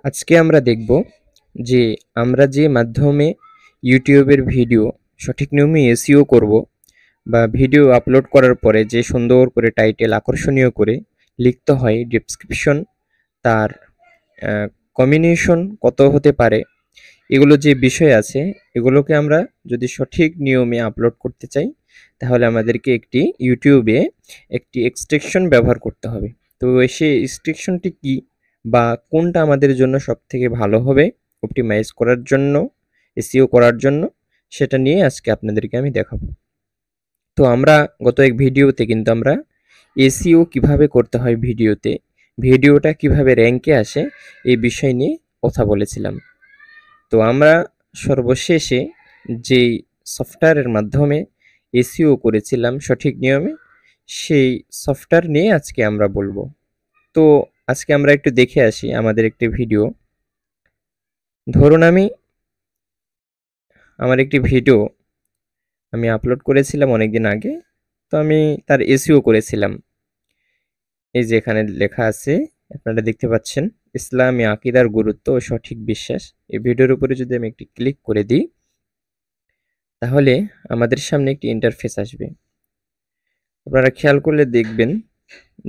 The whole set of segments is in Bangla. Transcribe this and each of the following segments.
আজকে আমরা দেখব যে আমরা যে মাধ্যমে ইউটিউবের ভিডিও সঠিক নিয়মে এসইও করব বা ভিডিও আপলোড করার পরে যে সুন্দর করে টাইটেল আকর্ষণীয় করে লিখতে হয় ডেসক্রিপশন তার কম্বিনেশন কত হতে পারে এগুলো যে বিষয় আছে এগুলোকে আমরা যদি সঠিক নিয়মে আপলোড করতে চাই তাহলে আমাদেরকে একটি ইউটিউবে একটি এক্সটেনশন ব্যবহার করতে হবে। তো সেই এক্সটেনশনটি কি বা কোনটা আমাদের জন্য সবথেকে ভালো হবে অপটিমাইজ করার জন্য, এসইও করার জন্য, সেটা নিয়ে আজকে আপনাদেরকে আমি দেখাবো। তো আমরা গত এক ভিডিওতে কিন্তু আমরা এসইও কিভাবে করতে হয় ভিডিওতে, ভিডিওটা কিভাবে র্যাঙ্কে আসে এই বিষয় নিয়ে কথা বলেছিলাম। তো আমরা সর্বশেষে যেই সফটওয়্যারের মাধ্যমে এসইও করেছিলাম সঠিক নিয়মে সেই সফটওয়্যার নিয়ে আজকে আমরা বলবো। তো আজকে আমরা একটু দেখে আসি আমাদের একটি ভিডিও। ধরুন আমার একটি ভিডিও আমি আপলোড করেছিলাম অনেকদিন আগে, তো আমি তার এসইও করেছিলাম। এই যে এখানে লেখা আছে আপনারা দেখতে পাচ্ছেন, ইসলামী আকীদার গুরুত্ব ও সঠিক বিশ্বাস। এই ভিডিওর উপরে যদি আমি একটি ক্লিক করে দিই তাহলে আমাদের সামনে একটি ইন্টারফেস আসবে। আপনারা খেয়াল করলে দেখবেন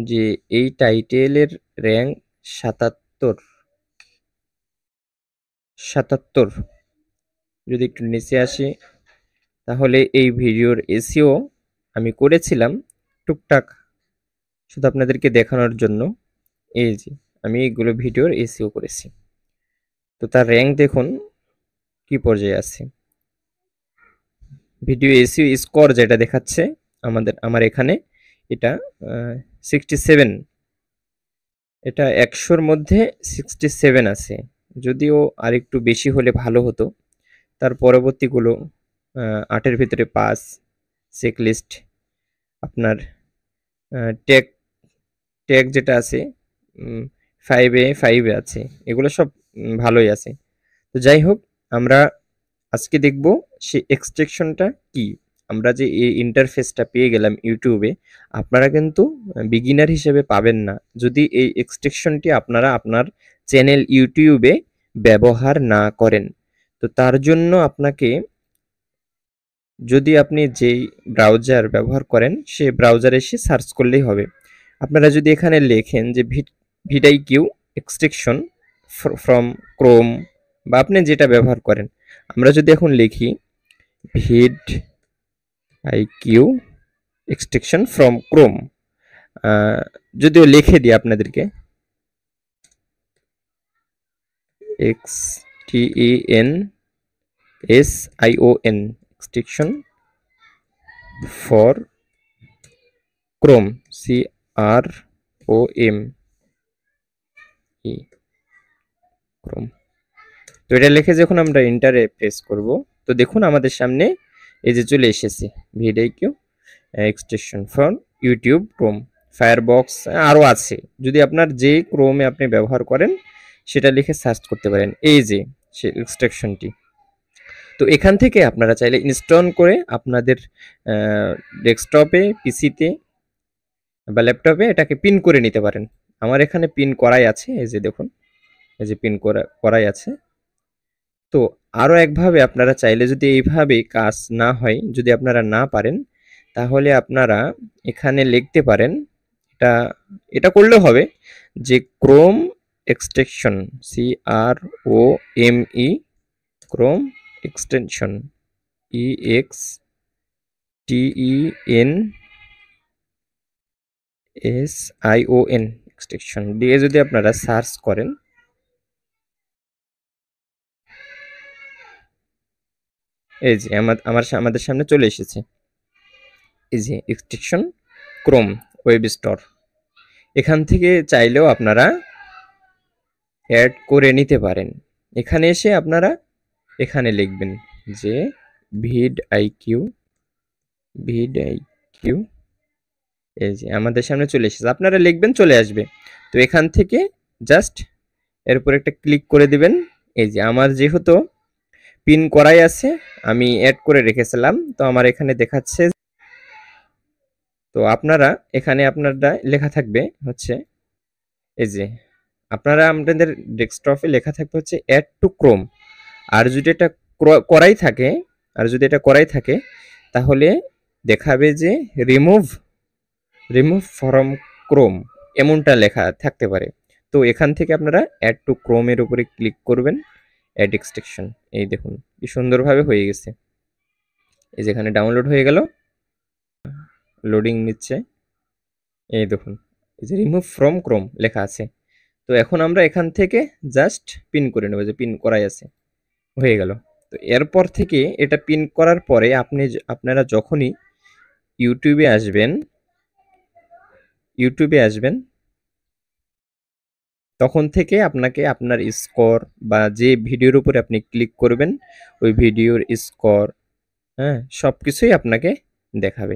যে এই টাইটেলের র্যাঙ্ক 77। যদি একটু নিচে আসি তাহলে এই ভিডিওর এসইও আমি করেছিলাম টুকটাক শুধু আপনাদেরকে দেখানোর জন্য। এই যে আমি এইগুলো ভিডিওর এসইও করেছি, তো তার র্যাঙ্ক দেখুন কি পর্যায়ে আছে। ভিডিও এসইও স্কোর যেটা দেখাচ্ছে আমার এখানে এটা 67, এটা 100-র মধ্যে 67 আছে। যদিও আরেকটু বেশি হলে ভালো হতো। তার পরবর্তীগুলো 8-এর ভিতরে 5, চেকলিস্ট, আপনার ট্যাগ ট্যাগ যেটা আছে 5 এ আছে, এগুলো সব ভালোই আছে। তো যাই হোক, আমরা আজকে দেখব সেই এক্সট্রাকশনটা কি। আমরা যে এই ইন্টারফেসটা পেয়ে গেলাম ইউটিউবে, আপনারা কিন্তু বিগিনার হিসেবে পাবেন না যদি এই এক্সট্রাকশনটি আপনারা আপনার চ্যানেল ইউটিউবে ব্যবহার না করেন। তো তার জন্য আপনাকে, যদি আপনি যেই ব্রাউজার ব্যবহার করেন সে ব্রাউজারে এসে সার্চ করলেই হবে। আপনারা যদি এখানে লেখেন যে ভিডআইকিউ এক্সট্রাকশন ফ্রম ক্রোম বা আপনি যেটা ব্যবহার করেন, আমরা যদি এখন লিখি ভিডআইকিউ এক্সট্রাকশন ফ্রম ক্রোম, যদিও লিখে দিই আপনাদেরকে XTENSION extraction for Chrome CROM Chrome. তো এটা লিখে যখন আমরা এন্টারে প্রেস করব তো দেখুন আমাদের সামনে এই যে চলে এসেছে video extension for YouTube Chrome, firebox আরও আছে। যদি আপনার যে ক্রোমে আপনি ব্যবহার করেন সেটা লিখে সার্চ করতে পারেন। এই যে সে এক্সট্রাকশনটি, তো এখান থেকে আপনারা চাইলে ইনস্টল করে আপনাদের ডেস্কটপে, পিসিতে বা ল্যাপটপে এটাকে পিন করে নিতে পারেন। আমার এখানে পিন করাই আছে, এই যে দেখুন, এই যে পিন করাই আছে। তো আরও একভাবে আপনারা চাইলে, যদি এইভাবে কাজ না হয়, যদি আপনারা না পারেন, তাহলে আপনারা এখানে লিখতে পারেন, এটা এটা করলেও হবে যে Chrome extension CROME Chrome extension EXTENSION extension দিয়ে যদি আপনারা সার্চ করেন, এই যে আমাদের সামনে চলে এসেছে এই যে এক্সটেনশন ক্রোম ওয়েব স্টোর। এখান থেকে চাইলেও আপনারা অ্যাড করে নিতে পারেন। এখানে এসে আপনারা এখানে লিখবেন যে ভিডআইকিউ, এই যে আমাদের সামনে চলে এসেছে, আপনারা লিখবেন চলে আসবে। তো এখান থেকে জাস্ট এর উপর একটা ক্লিক করে দিবেন। এই যে আমার যেহেতু পিন করাই আছে আমি অ্যাড করে রেখেছিলাম, তো আমার এখানে দেখাচ্ছে। তো আপনারা এখানে আপনারা লেখা থাকবে হচ্ছে এই যে আপনারা আপনাদের ডেস্কটপে লেখা থাকবে হচ্ছে অ্যাড টু ক্রোম। আর যদি এটা করাই থাকে তাহলে দেখাবে যে রিমুভ ফ্রম ক্রোম, এমনটা লেখা থাকতে পারে। তো এখান থেকে আপনারা অ্যাড টু ক্রোমের উপরে ক্লিক করবেন, অ্যাড এক্সটেনশন। এই দেখুন কি সুন্দরভাবে হয়ে গেছে। এই যেখানে ডাউনলোড হয়ে গেল, লোডিং নিচ্ছে। এই দেখুন এই যে রিমুভ ফ্রম ক্রোম লেখা আছে। তো এখন আমরা এখান থেকে জাস্ট পিন করে নেব, যে পিন করাই আছে, হয়ে গেল। তো এরপর থেকে এটা পিন করার পরে আপনারা যখনই ইউটিউবে আসবেন তখন থেকে আপনাকে আপনার স্কোর বা যে ভিডিওর উপরে আপনি ক্লিক করবেন ওই ভিডিওর স্কোর, হ্যাঁ, সবকিছুই আপনাকে দেখাবে।